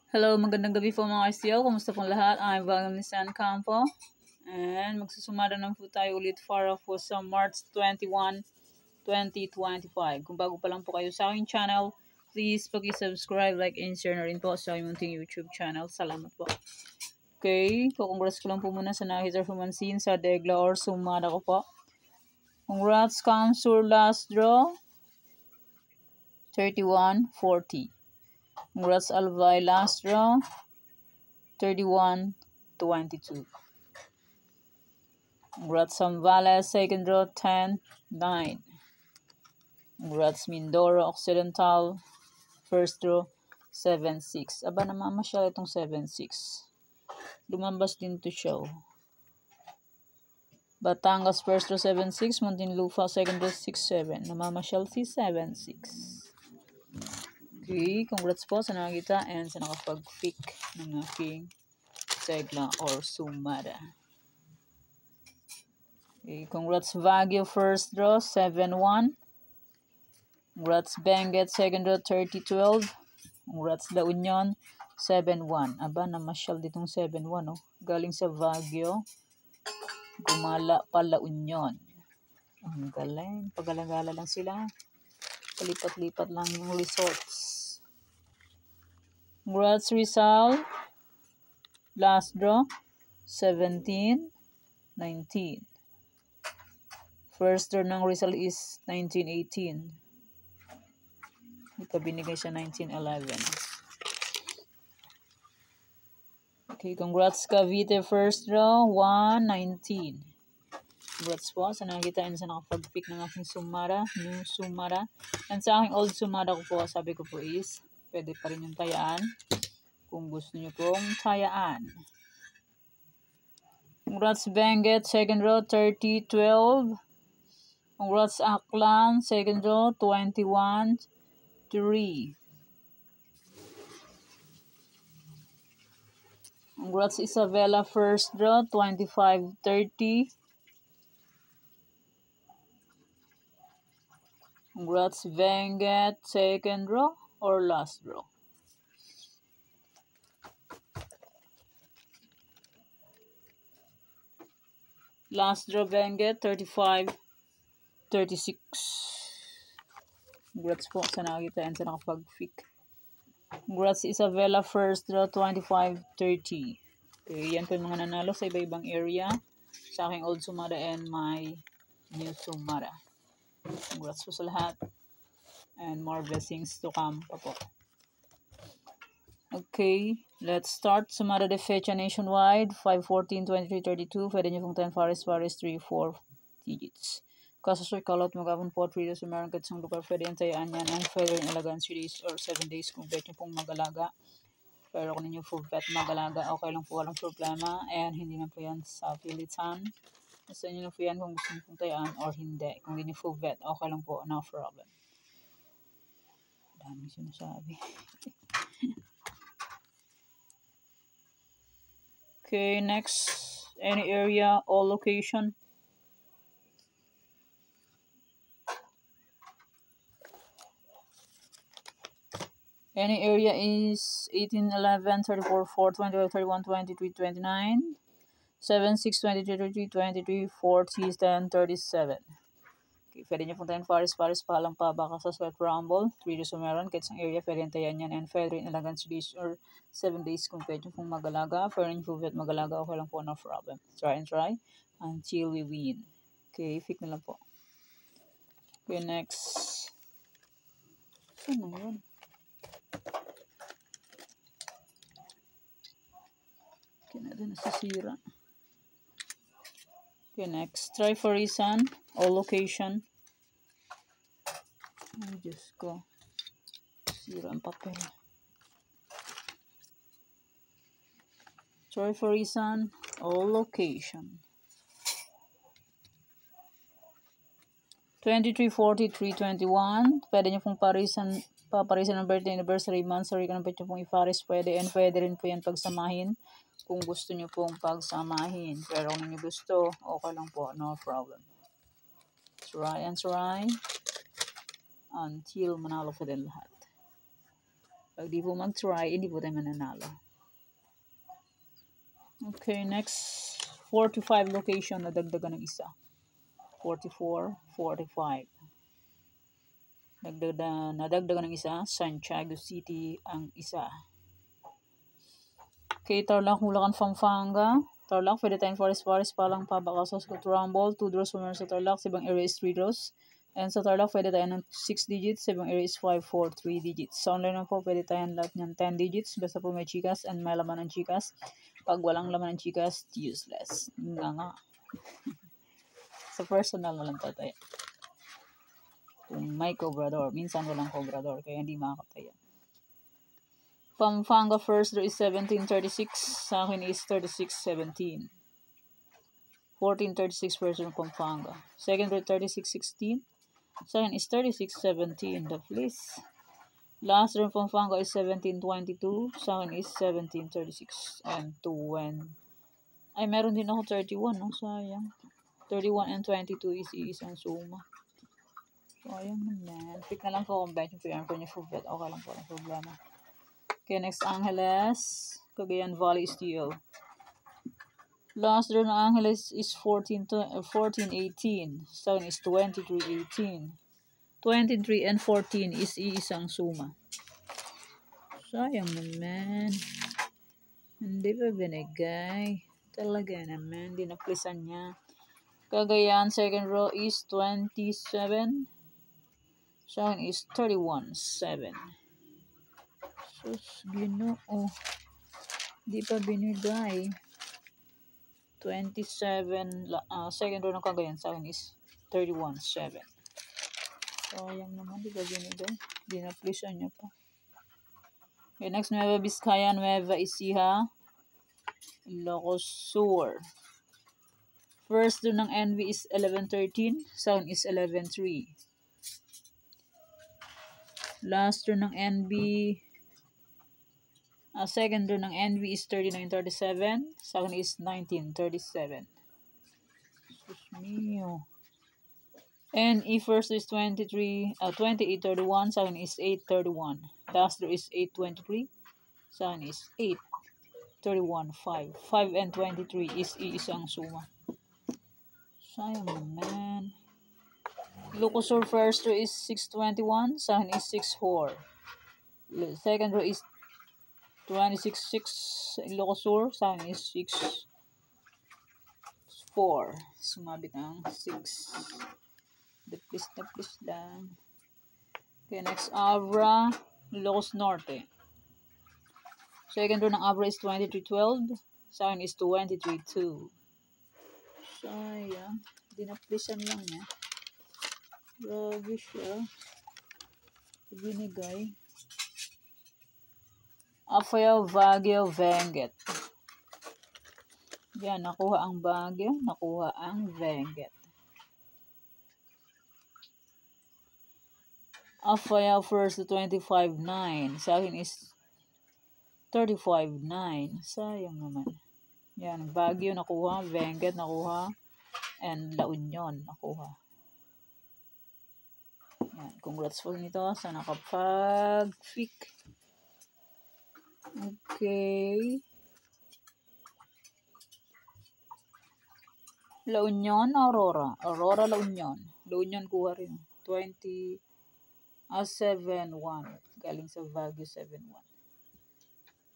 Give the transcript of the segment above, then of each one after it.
Hello, magandang gabi po mga ICO. Kumusta pong lahat? I'm Bagam Nisan Campo. And magsusumada na po tayo ulit para po sa March 21, 2025. Kung bago pa lang po kayo sa aking channel, please pag-subscribe, like, and share na rin po sa aking munting YouTube channel. Salamat po. Okay, congrats ko lang po muna sa nakita Fumansin sa Degla or sumada ko po. Congrats comes your last draw, 31-40. Congrats Alvay last draw, 31-22. Congrats Zambales second draw, 10-9. Congrats Mindoro Occidental first draw, 7-6. Aba namamasyal itong 7-6. Lumabas din to show. Batangas first draw, 7-6. Muntinlupa second draw, 6-7. Namamasyal si 7-6. Okay, congrats po sa nakita and sa nakapag-pick ng aking Tegla or Sumada. Okay, congrats Baguio first draw, 7-1. Congrats Benguet second draw, 30-12. Congrats La Union, 7-1. Aba, namasyal ditong 7-1, oh. Galing sa Baguio, gumala pa La Union. Ang galing. Pagalagala lang sila. Palipat-lipat lang yung results. Congrats Rizal. Last draw, 17-19. First draw ng Rizal is 19-18. Ito binigay siya 19-11. Okay, congrats Cavite first draw, 1-19. Congrats po sa nakita and sa nakapag-pick ng aking Sumada, new Sumada. And sa aking old Sumada ko po, sabi ko po is, pwede pa rin yung tayaan. Kung gusto nyo pong tayaan. Congrats Benguet, second draw, 30-12. Congrats Aklan, second draw, 21-3. Congrats Isabela, first draw, 25-30. Congrats Benguet, second draw or last draw. Last draw Benguet, 35-36. Congrats po sa nakita and sa nakapag-pick. Congrats Isabela, first draw, 25-30. Okay, yan po yung mga nanalo sa iba-ibang area. Sa aking old Sumada and my new Sumada. Congrats po sa lahat. And more blessings to come pa po. Okay, let's start. Sumada de Fecha nationwide, 5-14-23-32. Pwede nyo pong 10 Faris, 3-4 digits. Kaso sir, call out magapon po 3 days meron katsang lugar. Pwede antayaan yan and further in alagaan 3 days or 7 days kung bet nyo pong magalaga. Pero kung ninyo full bet magalaga, okay lang po, walang problema. And hindi na po yan sa pilitan. Basta nyo lang po yan kung gusto nyo pong tayaan or hindi. Kung hindi nyo full bet, okay lang po, no problem. Daming sinasabi. Okay, next. Any area or location? Any area is 18, 11, 34, 4, 25, 31, 23, 29, 7, 6, 23, 33, 23, 40, 10, 37. Okay, pwede nyo puntahin Paris, palang pa, baka sa Sweat Rumble, 3 days meron, kahit sa area, pwede tayan yan, and pwede rin alagan 3 days or 7 days kung pwede pong magalaga, pwede rin po magalaga, okay lang po, no problem. Try and try until we win. Okay, pick na lang po. Okay, next. Saan na yun? Okay, na din nasisira. Okay, next. Try for reason or location. Ay, Diyos ko. Sira ang papel. Try for reason or location. 23, 43, 21. Pwede nyo pong paparisan ng birthday, anniversary, month, sorry, kung pwede nyo pong iparis, pwede. And pwede rin po yan pagsamahin kung gusto nyo pong pagsamahin. Pero kung nyo gusto, okay lang po, no problem. Try and try until manalo po din lahat. Pag di po mag-try, hindi po tayo mananalo. Okay, next 45 location na dagdagan ng isa. 44, 45. Nadagdagan ng isa, Santiago City ang isa. Okay, Tarlac, Bulacan, Pampanga. Tarlac, pwede tayong Paris, Palang, Pabacasas, Rumble, 2 draws for sa Tarlac, sa ibang area is 3 draws. And sa Tarlac, pwede tayo ng 6 digits, sa ibang area is 5, 4, 3 digits. Sa online po, pwede tayo lahat ng 10 digits, basta po may chikas and may laman ng chikas. Pag walang laman ng chikas, useless. Nga. Sa personal na lang tayo. Kung may cobrador, minsan walang cobrador, kaya hindi makakataya. Pampanga first draw is 1736. Sa akin is 3617. 1436 first draw Pampanga. Second draw 3616. Sa akin is 3617. The please. Last draw Pampanga is 1722. Sa akin is 1736. And 2 ay meron din ako 31, no? Sayang. 31 and 22 is isang suma. Sayang naman. Pick na lang po kung bet yung free for niya full bet. Okay lang po, ang problema. Okay, next Angeles, Cagayan Valley Steel. Last draw ng Angeles is 1418. Sa is 2318. 23 and 14 is iisang suma. Sayang naman. Hindi pa binigay. Talaga naman, hindi naplisan niya. Cagayan second row is 27. Sa is 31-7. Sus, Ginoo. Di pa binigay. 27, second row ng Cagayan sa akin is 31-7. Sayang naman, di ba binigay? Di na-please niya pa. Okay, next, Nueva Vizcaya, Nueva Ecija, Ilocos Sur. First row ng NV is 11-13, sa akin is 11-3. Last row ng NB, second row ng NV is 39-37. Sa akin is 19-37. Sus mio. NE first is 28-31. Sa akin is 8-31. Last row is 8-23. Sa akin is 8-31-5. 5 and 23 is iisang suma. Sayang naman. Ilocos Sur first row is 6-21. Sa akin is 6-4. Second row is 26-6 Ilocos Sur. Sa akin is 6-4. Sumabit ang 6. Please lang. Okay, next Abra, Ilocos Norte. Second row ng Abra is 23-12. Sa akin is 23-2. Sayang. Dinaplisan lang niya. Grabe siya. Binigay. Apaya, Baguio, Benguet. Yan, nakuha ang Baguio, nakuha ang Benguet. Apaya first to 25-9. Sa akin is 35-9. Sayang naman. Yan, Baguio nakuha, Benguet nakuha, and La Union nakuha. Yan, congrats po nito sa nakapag-pick. Okay. La Union, Aurora. Aurora, La Union. La Union kuha rin. 7-1. Galing sa Baguio 7-1.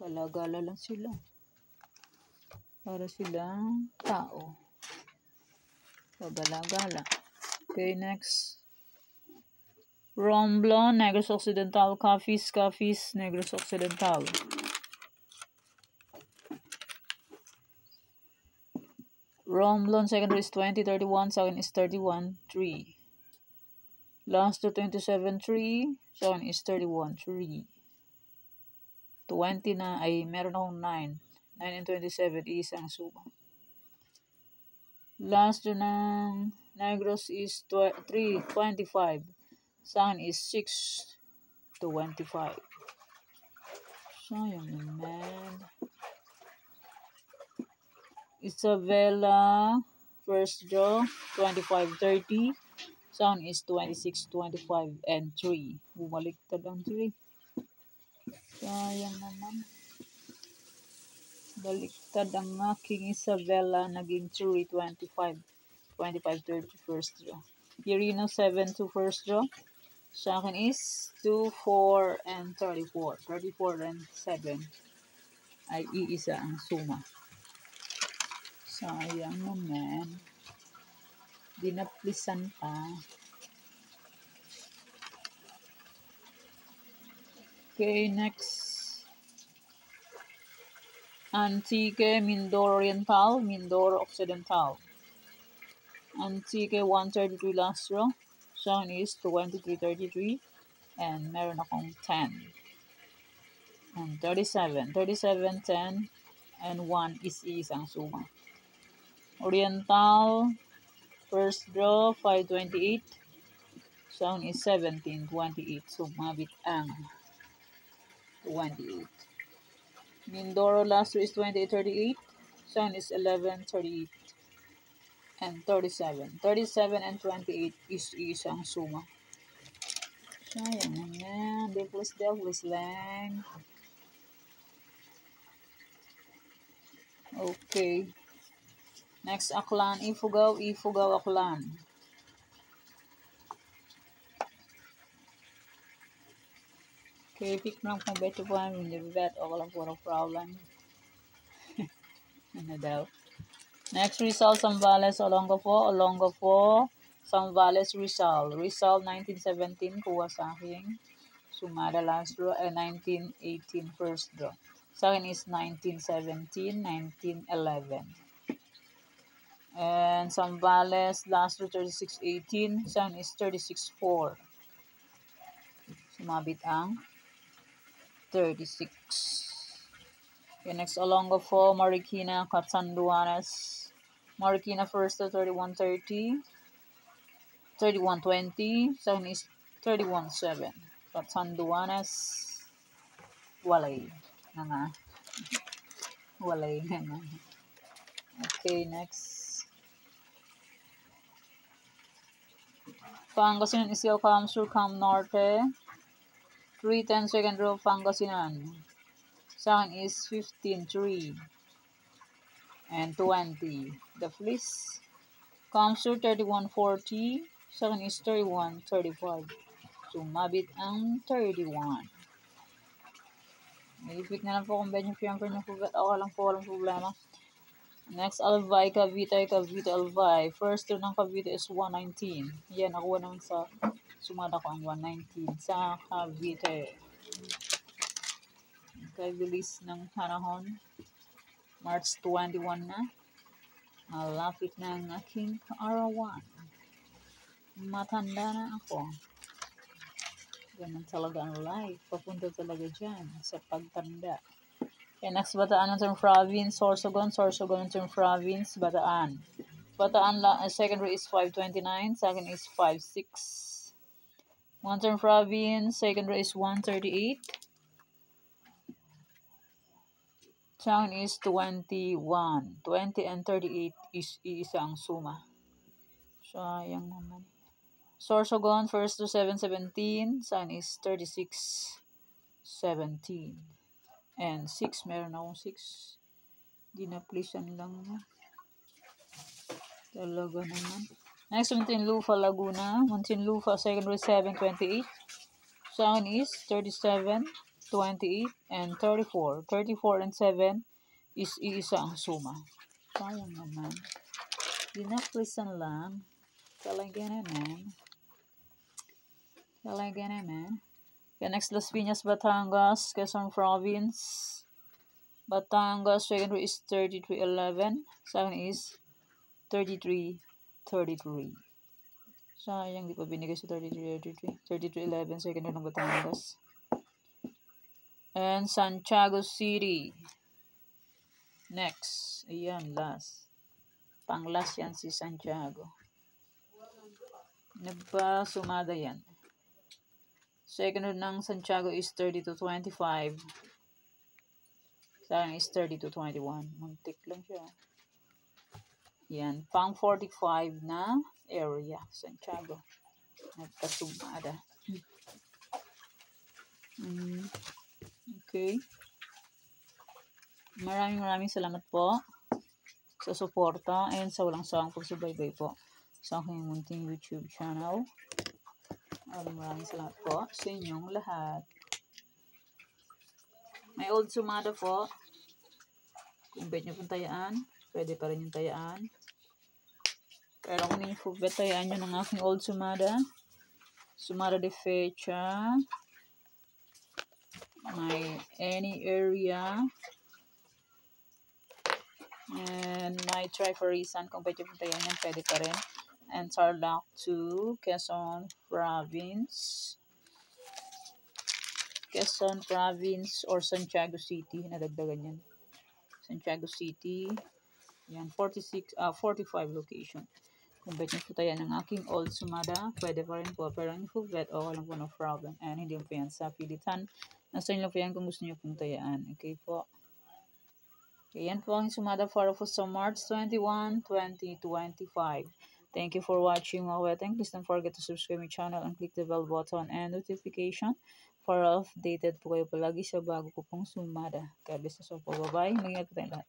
Galagala lang sila. Para silang tao. Pagalagala. Okay, next. Romblon, Negros Occidental, Cafis, Negros Occidental. Romblon, second row is 20-31, second is 31-3. Last to 27-3, second is 31-3. 20 na, ay meron akong 9. 9 and 27 is ang suma. Last to ng Negros is 3-25. Second is 6-25. Sayang naman. Isabela, first draw, 25-30. Sound is 26-25 and 3. Bumaliktad ang 3. Sayang naman. Baliktad ang aking Isabella. Naging 3, 25. 25, 30 first draw. Irino 7 to first draw. Sa akin is 2, 4, and 34. 34 and 7 ay iisa ang suma. Sayang naman. Dinaplisan pa. Okay, next. Antique, Mindoro Oriental, Mindoro Occidental. Antique 133 last row. Saan is 2333. And meron akong 10. And 37. 37, 10, and 1 is isang suma. Oriental, first draw, 528. Saan is 1728. Sumabit ang 28. Mindoro last row is 2838. Saan is 1138. And 37. 37 and 28 is isang suma. Sayang naman. Devils lang. Okay. Next, Aklan. Ifugao, Aklan. Okay, pick lang kung beto po namin. Hindi bet. O lang po ng problem. Ano daw? Next, Rizal, Zambales, Olongapo, Zambales, Rizal. Rizal, 1917, kuha sa akin. Sumada last draw, 1918 first draw. Sa akin is 1917, 1911. And Zambales, last draw, 3618. Sa akin is 36-4. Sumabit ang 36. Okay, next, Olongapo, Marikina, Catanduanes. Marikina first to 3130, 3120, second is 31-7. Catanduanes, walay na nga. Walay na nga. Okay, next. Pangasinan is Cam Sur, Cam Norte. 310 second row, Pangasinan. Second is 15-3 and 20. The fleece. Kamsur 3140, second is 3135. Sumabit ang 31. Nilipit na lang po kung benyo fiamper na po. Okay lang po, walang problema. Next, Albay, Cavite, Albay. First turn ng Cavite is 119. Yan, nakuha naman sa sumada ko ang 119 sa Cavite. Okay, bilis ng panahon. March 21 na. Malapit na ang aking arawan. Matanda na ako. Ganun talaga ang life. Papunta talaga dyan sa pagtanda. Okay, next, Bataan ng Province. Sorsogon ng Province. Bataan. Bataan, second row is 529. Second is 56. One term Province. Second row is 138. Town is 21. 20 and 38 is isang suma. Sayang naman. Sorsogon, first to 717. Sign is 36-17. And 6, meron akong 6. Dinaplisan lang na. Talaga naman. Next, Muntinlupa, Laguna. Muntinlupa, second row 728. Sign is 37, 28, and 34. 34 and 7 is iisa ang suma. Sayang naman. Dinaplisan lang. Talaga naman. Talaga naman. Okay, next, Las Piñas, Batangas, Quezon Province. Batangas, second row is 3311. Second is 3333. Sayang, di pa binigay sa 3333. 3311, second row ng Batangas. And Santiago City. Next. Ayan, last. Pang-last yan si Santiago. Nagpa-sumada yan. Second row ng Santiago is 30-25. Sayang is 30-21. Muntik lang siya. Yan. Pang 45 na area. Santiago. Nagpasumada. Okay. Maraming salamat po sa suporta and sa walang sawang pagsubaybay po sa aking munting YouTube channel. Maraming salamat po sa inyong lahat. May old sumada po. Kung bet nyo pong tayaan, pwede pa rin yung tayaan. Pero kung hindi po bet, tayaan nyo ng aking old sumada. Sumada de fecha. May any area. And may try for reason. Kung bet nyo pong tayaan yan, pwede pa rin. And Tarlac to Quezon Province. Quezon Province or Santiago City. Nadagdagan yan. Santiago City. Yan, 45 location. Kung bet nyo po tayo ng aking old sumada, pwede pa rin po. Pero hindi po bet, okay lang po, no problem. And hindi po yan sa pilitan. Nasa inyo po yan kung gusto nyo pong tayaan. Okay po. Okay, yan po ang sumada para po sa March 21, 2025. Thank you for watching mga weteng. Please don't forget to subscribe my channel and click the bell button and notification para updated po kayo palagi sa bago ko pong sumada. God bless us all po. Bye-bye. Mag-ingat po tayong lahat.